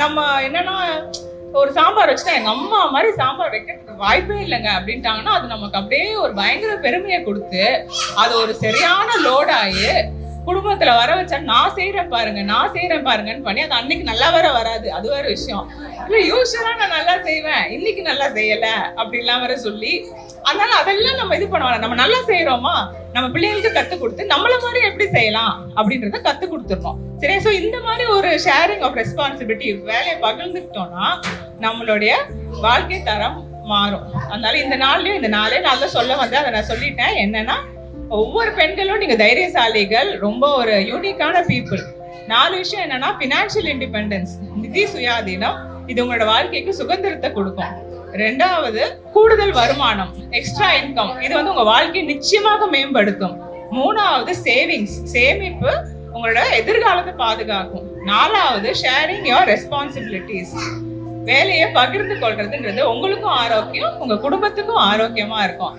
நம்ம என்னன்னா ஒரு சாம்பார் வச்சுட்டா எங்க அம்மா மாதிரி சாம்பார் வைக்கிறதுக்கு வாய்ப்பே இல்லைங்க அப்படின்ட்டாங்கன்னா அது நமக்கு அப்படியே ஒரு பயங்கர பெருமையை கொடுத்து அது ஒரு சரியான லோட் ஆகி குடும்பத்துல வர வச்சா நான் செய்யறேன் பாருங்கன்னு பண்ணி அது அன்னைக்கு நல்லா வராது. அது வேற விஷயம். இல்ல யூஸ்வலா நான் நல்லா செய்வேன், இன்னைக்கு நல்லா செய்யல அப்படிலாம் வர சொல்லி, அதனால அதெல்லாம் நம்ம இது பண்ணுவாங்க. நம்ம நல்லா செய்யறோமா, நம்ம பிள்ளைங்களுக்கு கத்து கொடுத்து நம்மள மாதிரி எப்படி செய்யலாம் அப்படின்றத கத்து கொடுத்துருவோம். சரியா? சோ இந்த மாதிரி ஒரு ஷேரிங் ஆஃப் ரெஸ்பான்சிபிலிட்டி, வேலையை பகிர்ந்துக்கிட்டோம்னா நம்மளுடைய வாழ்க்கை தரம் மாறும். அதனால இந்த நாளே நான் தான் சொல்ல வந்தேன், அதை நான் சொல்லிட்டேன். என்னன்னா, ஒவ்வொரு பெண்களும் நீங்க தைரியசாலிகள், ரொம்ப ஒரு யூனிக்கான பீப்புள். 4 விஷயம் என்னன்னா, பினான்சியல் இண்டிபெண்டன்ஸ், நிதி சுயாதீனம், இது உங்களோட வாழ்க்கைக்கு சுதந்திரத்தை கொடுக்கும். 2வது கூடுதல் வருமானம், எக்ஸ்ட்ரா இன்கம், இது வந்து உங்க வாழ்க்கையை நிச்சயமாக மேம்படுத்தும். 3வது சேவிங்ஸ், சேமிப்பு உங்களோட எதிர்காலத்தை பாதுகாக்கும். 4வது ஷேரிங் யுவர் ரெஸ்பான்சிபிலிட்டிஸ், வேலையை பகிர்ந்து கொள்றதுன்றது உங்களுக்கும் ஆரோக்கியம், உங்க குடும்பத்துக்கும் ஆரோக்கியமா இருக்கும்.